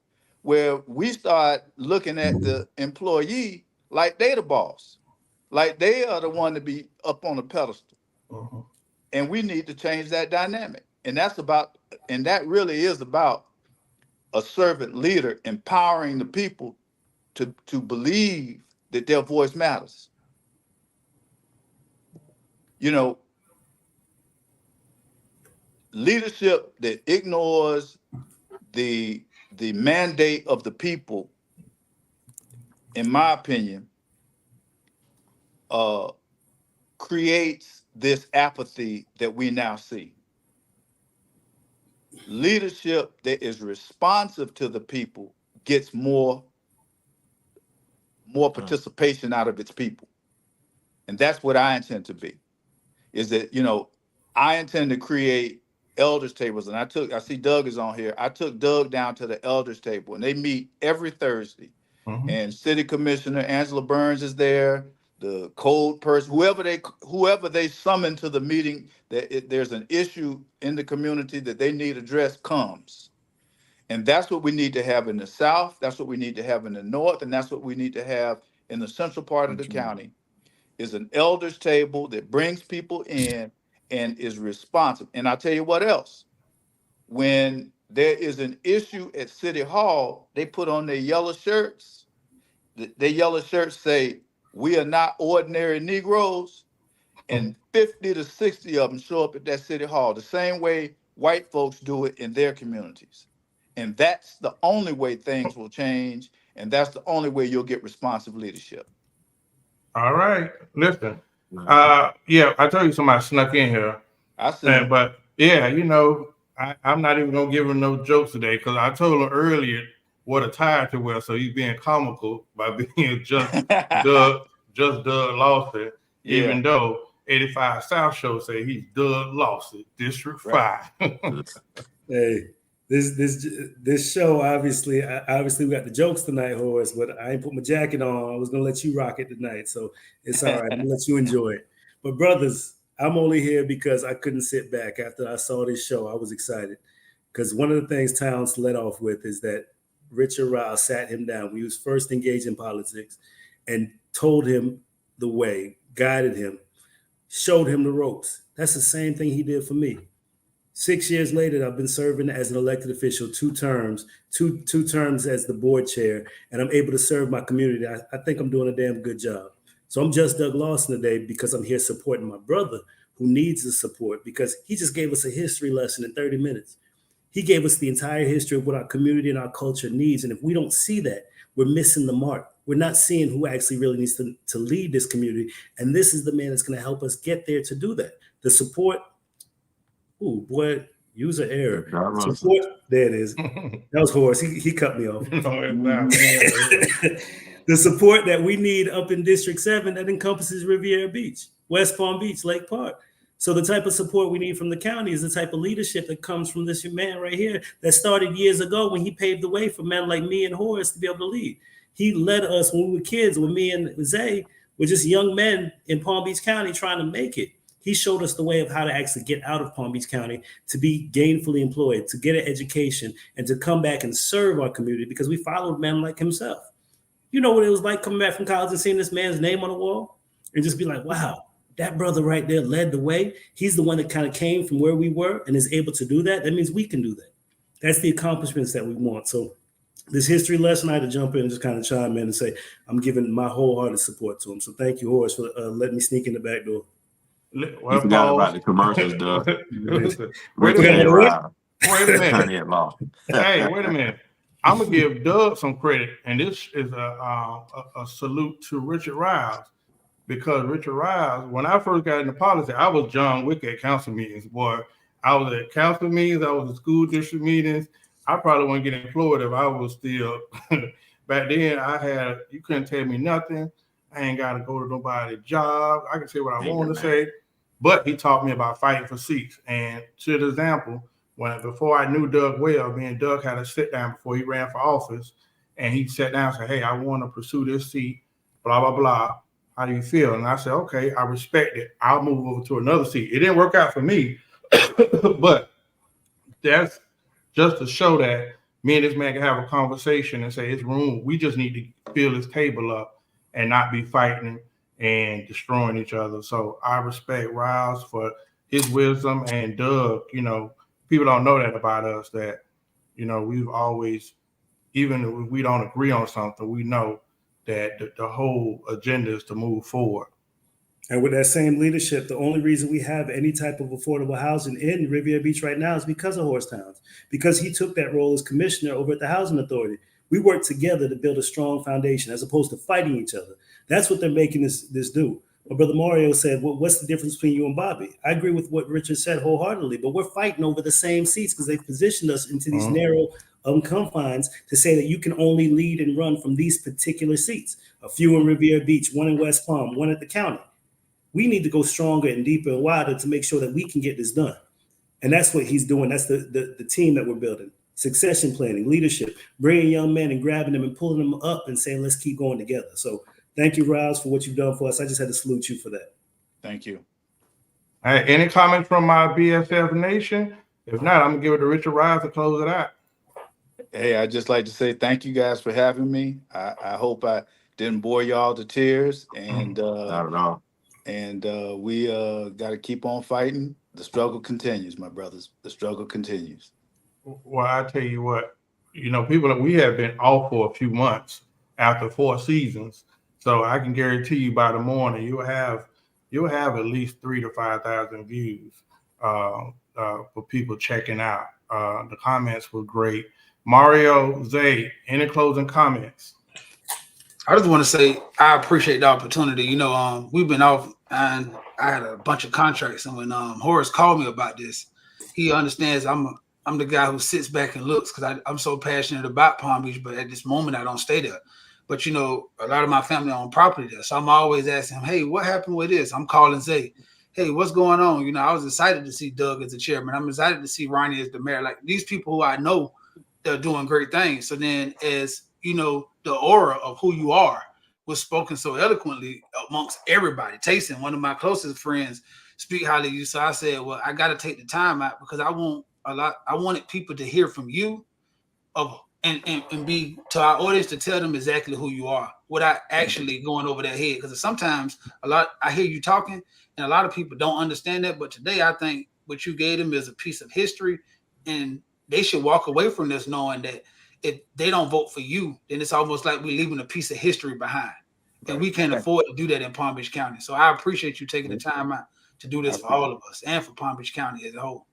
where we start looking at the employee like they the boss, like they are the one to be up on a pedestal. Mm-hmm. And we need to change that dynamic. And that really is about a servant leader empowering the people to believe that their voice matters. You know, leadership that ignores the mandate of the people, in my opinion, creates this apathy that we now see. Leadership that is responsive to the people gets more participation out of its people. And that's what I intend to be. Is that, I intend to create elders tables. And I see Doug is on here. I took Doug down to the elders table, and they meet every Thursday. Mm-hmm. And City Commissioner Angela Burns is there, the code person, whoever they summon to the meeting, that there's an issue in the community that they need addressed comes. And that's what we need to have in the South. That's what we need to have in the North. And that's what we need to have in the central part of the county, is an elders table that brings people in and is responsive. And I'll tell you what else. When there is an issue at City Hall, they put on their yellow shirts. Their yellow shirts say, "We are not ordinary Negroes." And 50 to 60 of them show up at that City Hall, the same way white folks do it in their communities. And that's the only way things will change. And that's the only way you'll get responsive leadership. All right. Listen. Yeah, I told you somebody snuck in here. I see. But yeah, I'm not even gonna give him no jokes today, because I told him earlier what a tie to wear, so he's being comical by being just Doug Lawson, even though 85 South Show say he's Doug Lawson, District 5. Hey, this show obviously we got the jokes tonight, Horace, but I ain't put my jacket on. I was gonna let you rock it tonight, so it's all right. I'm gonna let you enjoy it. But brothers, I'm only here because I couldn't sit back after I saw this show. I was excited because one of the things Towns led off with is that Richard Ryles sat him down when he was first engaged in politics and told him the way, guided him, showed him the ropes. That's the same thing he did for me. 6 years later, I've been serving as an elected official 2 terms, two terms as the board chair, and I'm able to serve my community. I think I'm doing a damn good job. So I'm just Doug Lawson today because I'm here supporting my brother who needs the support, because he just gave us a history lesson in 30 minutes. He gave us the entire history of what our community and our culture needs. And if we don't see that, we're missing the mark. We're not seeing who actually really needs to lead this community. And this is the man that's going to help us get there to do that. The support. Oh boy, user error. Support. There it is. That was Horace. He cut me off. No, it's not. The support that we need up in District 7 that encompasses Riviera Beach, West Palm Beach, Lake Park. So the type of support we need from the county is the type of leadership that comes from this man right here that started years ago when he paved the way for men like me and Horace to be able to lead. He led us when we were kids, when me and Zay were just young men in Palm Beach County trying to make it. He showed us the way of how to actually get out of Palm Beach County, to be gainfully employed, to get an education, and to come back and serve our community, because we followed men like himself. You know what it was like coming back from college and seeing this man's name on the wall and just be like, wow, that brother right there led the way. He's the one that kind of came from where we were and is able to do that. That means we can do that. That's the accomplishments that we want. So this history lesson, I had to jump in and just kind of chime in and say, I'm giving my wholehearted support to him. So thank you, Horace, for letting me sneak in the back door. Well, You forgot about the commercials, Doug. Wait a minute. Wait a minute. Attorney at law. Hey, wait a minute. I'm gonna give Doug some credit, and this is a salute to Richard Ryles, because Richard Ryles, when I first got into politics, I was John Wick at council meetings. Boy, I was at council meetings, I was at school district meetings. I probably wouldn't get employed if I was still. Back then, you couldn't tell me nothing. I ain't got to go to nobody's job. I can say what I want to say. But he taught me about fighting for seats. And to the example, before I knew Doug well, me and Doug had a sit down before he ran for office, and he sat down and said, hey, I want to pursue this seat, blah, blah, blah. How do you feel? And I said, okay, I respect it. I'll move over to another seat. It didn't work out for me, but that's just to show that me and this man can have a conversation and say, it's room. We just need to fill this table up and not be fighting and destroying each other. So I respect Ryles for his wisdom, and Doug, people don't know that about us, that, we've always, even if we don't agree on something, we know that the whole agenda is to move forward. And with that same leadership, the only reason we have any type of affordable housing in Riviera Beach right now is because of Horace Towns, because he took that role as commissioner over at the Housing Authority. We work together to build a strong foundation as opposed to fighting each other. That's what they're making this do. My brother Mario said, well, what's the difference between you and Bobby? I agree with what Richard said wholeheartedly, but we're fighting over the same seats because they've positioned us into these narrow confines to say that you can only lead and run from these particular seats. A few in Riviera Beach, one in West Palm, one at the county. We need to go stronger and deeper and wider to make sure that we can get this done. And that's what he's doing. That's the team that we're building. Succession planning, leadership, bringing young men and grabbing them and pulling them up and saying, let's keep going together. So thank you, Ryles, for what you've done for us. I just had to salute you for that. Thank you. All right, any comments from my BSF Nation? If not, I'm going to give it to Richard Ryles to close it out. Hey, I'd just like to say thank you guys for having me. I hope I didn't bore y'all to tears. And Not at all. And we got to keep on fighting. The struggle continues, my brothers. The struggle continues. Well, I tell you what, we have been off for a few months after 4 seasons. So I can guarantee you by the morning, you'll have at least 3,000 to 5,000 views for people checking out. The comments were great. Mario, Zay, any closing comments? I just want to say I appreciate the opportunity. We've been off, and I had a bunch of contracts. And when Horace called me about this, he understands I'm the guy who sits back and looks, because I'm so passionate about Palm Beach. But at this moment, I don't stay there. But a lot of my family own property there, so I'm always asking him, "Hey, what happened with this?" I'm calling Zay, "Hey, what's going on?" I was excited to see Doug as the chairman. I'm excited to see Ronnie as the mayor. Like, these people who I know, they're doing great things. So then, as the aura of who you are was spoken so eloquently amongst everybody. Tayson, one of my closest friends, speak highly of you. So I said, well, I got to take the time out, because I want I wanted people to hear from you and be to our audience to tell them exactly who you are without actually going over their head. Because sometimes I hear you talking and a lot of people don't understand that. But today I think what you gave them is a piece of history, and they should walk away from this knowing that if they don't vote for you, then it's almost like we're leaving a piece of history behind. And we can't afford to do that in Palm Beach County. So I appreciate you taking the time out to do this for all of us and for Palm Beach County as a whole.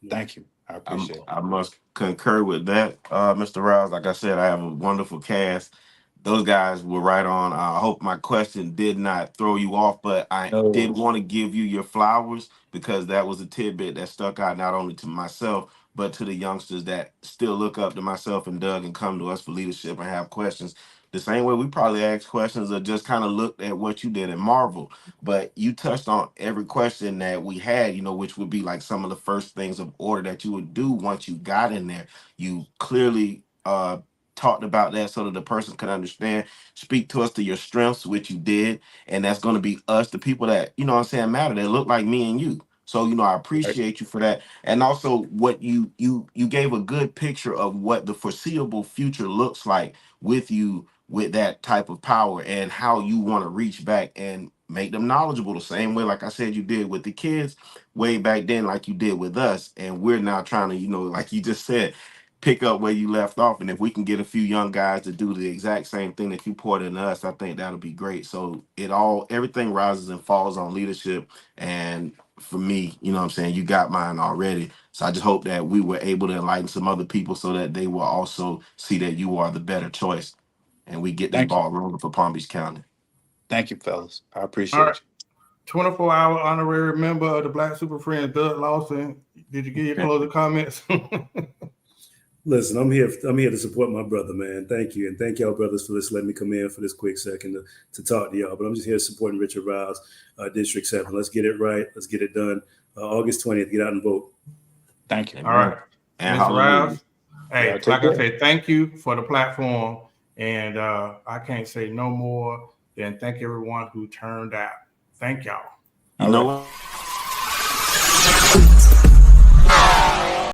Thank you. I appreciate it. I must concur with that, Mr. Ryles. Like I said, I have a wonderful cast. Those guys were right on. I hope my question did not throw you off, but I No. did want to give you your flowers because that was a tidbit that stuck out not only to myself, but to the youngsters that still look up to myself and Doug and come to us for leadership and have questions. The same way we probably ask questions or just kind of looked at what you did in Marvel. But you touched on every question that we had, which would be like some of the first things of order that you would do once you got in there. You clearly talked about that so that the person could understand, speak to us to your strengths, which you did. And that's going to be us, the people that, matter, that look like me and you. So, I appreciate you for that. And also what you gave a good picture of what the foreseeable future looks like with you, with that type of power and how you want to reach back and make them knowledgeable the same way, like I said, you did with the kids way back then, like you did with us. And we're now trying to, like you just said, pick up where you left off. And if we can get a few young guys to do the exact same thing that you poured into us, I think that'll be great. So everything rises and falls on leadership. And for me, you got mine already. So I just hope that we were able to enlighten some other people so that they will also see that you are the better choice. And we get this Thank you. ball rolling for Palm Beach County. Thank you, fellas. I All appreciate right. 24-hour honorary member of the Black Super Friends, Doug Lawson. Did you give your closing comments? Listen, I'm here to support my brother, man. Thank you. And thank y'all, brothers, for letting me come in for this quick second to talk to y'all. But I'm just here supporting Richard Ryles, District 7. Let's get it right. Let's get it done. August 20th, get out and vote. Thank you. All right. And Mr. Ryles, hey, Yeah, like take care. I said, thank you for the platform. And I can't say no more than thank everyone who turned out. Thank y'all. You know what?